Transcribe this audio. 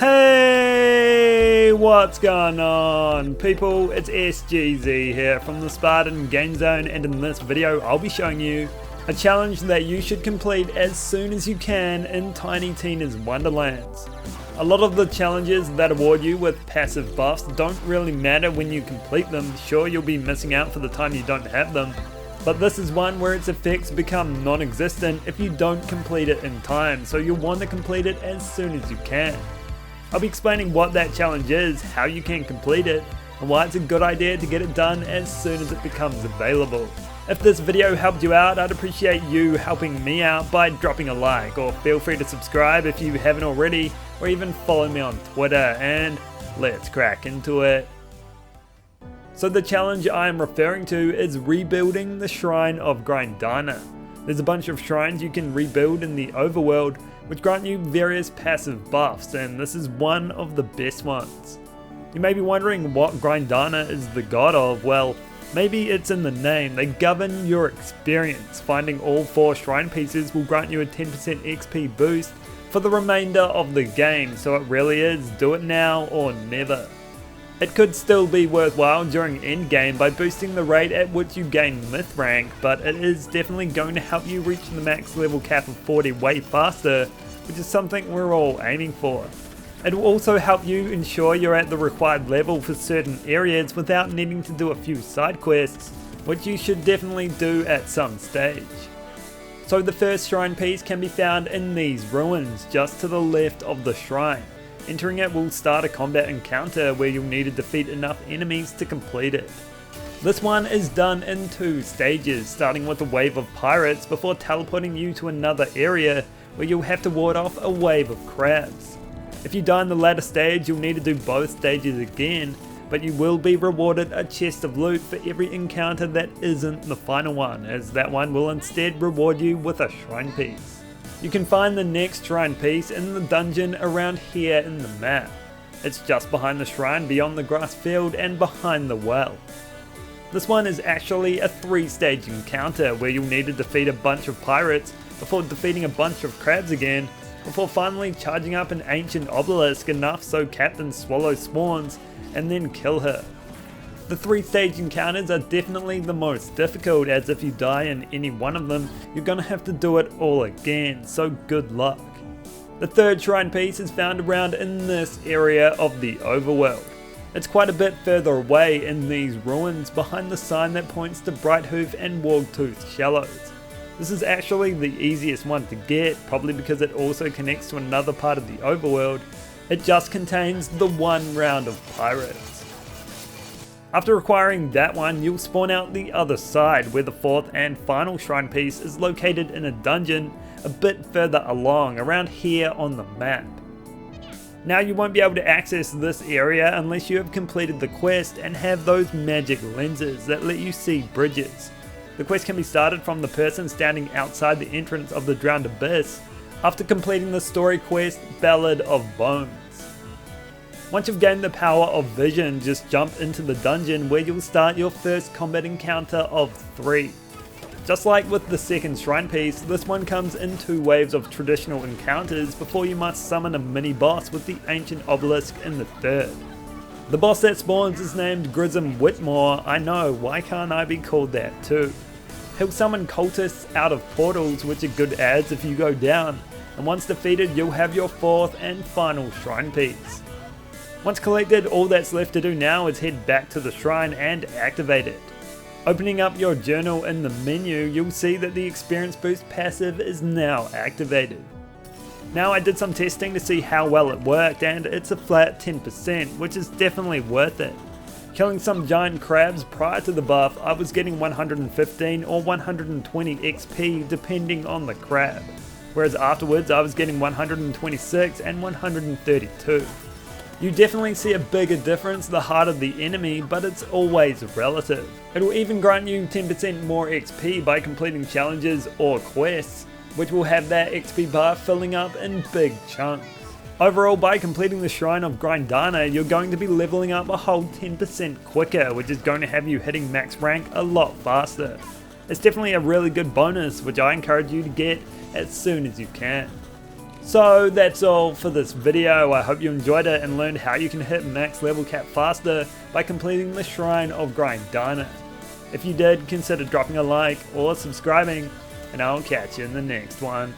Hey, what's going on people? It's SGZ here from the SpartanGameZone, and in this video I'll be showing you a challenge that you should complete as soon as you can in Tiny Tina's Wonderlands. A lot of the challenges that award you with passive buffs don't really matter when you complete them. Sure, you'll be missing out for the time you don't have them, but this is one where its effects become non-existent if you don't complete it in time, so you'll want to complete it as soon as you can. I'll be explaining what that challenge is, how you can complete it, and why it's a good idea to get it done as soon as it becomes available. If this video helped you out, I'd appreciate you helping me out by dropping a like, or feel free to subscribe if you haven't already, or even follow me on Twitter, and let's crack into it. So the challenge I am referring to is rebuilding the Shrine of Grindana. There's a bunch of shrines you can rebuild in the overworld, which grant you various passive buffs, and this is one of the best ones. You may be wondering what Grindana is the god of. Well, maybe it's in the name. They govern your experience. Finding all 4 shrine pieces will grant you a 10% XP boost for the remainder of the game, so it really is do it now or never. It could still be worthwhile during endgame by boosting the rate at which you gain myth rank, but it is definitely going to help you reach the max level cap of 40 way faster, which is something we're all aiming for. It will also help you ensure you're at the required level for certain areas without needing to do a few side quests, which you should definitely do at some stage. So the first shrine piece can be found in these ruins just to the left of the shrine. Entering it will start a combat encounter where you'll need to defeat enough enemies to complete it. This one is done in 2 stages, starting with a wave of pirates before teleporting you to another area where you'll have to ward off a wave of crabs. If you die in the latter stage, you'll need to do both stages again, but you will be rewarded a chest of loot for every encounter that isn't the final one, as that one will instead reward you with a shrine piece. You can find the next shrine piece in the dungeon around here in the map. It's just behind the shrine, beyond the grass field, and behind the well. This one is actually a 3-stage encounter where you'll need to defeat a bunch of pirates before defeating a bunch of crabs again, before finally charging up an ancient obelisk enough so Captain Swallow spawns and then kill her. The 3-stage encounters are definitely the most difficult, as if you die in any one of them, you're gonna have to do it all again, so good luck. The third shrine piece is found around in this area of the overworld. It's quite a bit further away in these ruins behind the sign that points to Brighthoof and Wargtooth Shallows. This is actually the easiest one to get, probably because it also connects to another part of the overworld. It just contains the 1 round of pirates. After acquiring that one, you'll spawn out the other side, where the 4th and final shrine piece is located in a dungeon a bit further along, around here on the map. Now you won't be able to access this area unless you have completed the quest and have those magic lenses that let you see bridges. The quest can be started from the person standing outside the entrance of the Drowned Abyss after completing the story quest Ballad of Bones. Once you've gained the power of vision, just jump into the dungeon where you'll start your first combat encounter of 3. Just like with the second shrine piece, this one comes in 2 waves of traditional encounters before you must summon a mini boss with the ancient obelisk in the 3rd. The boss that spawns is named Grissom Whitmore. I know, why can't I be called that too? He'll summon cultists out of portals, which are good adds if you go down, and once defeated you'll have your 4th and final shrine piece. Once collected, all that's left to do now is head back to the shrine and activate it. Opening up your journal in the menu, you'll see that the experience boost passive is now activated. Now I did some testing to see how well it worked, and it's a flat 10%, which is definitely worth it. Killing some giant crabs prior to the buff, I was getting 115 or 120 XP depending on the crab, whereas afterwards I was getting 126 and 132. You definitely see a bigger difference the harder the enemy, but it's always relative. It will even grant you 10% more XP by completing challenges or quests, which will have that XP bar filling up in big chunks. Overall, by completing the Shrine of Grindana, you're going to be leveling up a whole 10% quicker, which is going to have you hitting max rank a lot faster. It's definitely a really good bonus, which I encourage you to get as soon as you can. So that's all for this video. I hope you enjoyed it and learned how you can hit max level cap faster by completing the Shrine of Grindana. If you did, consider dropping a like or subscribing, and I'll catch you in the next one.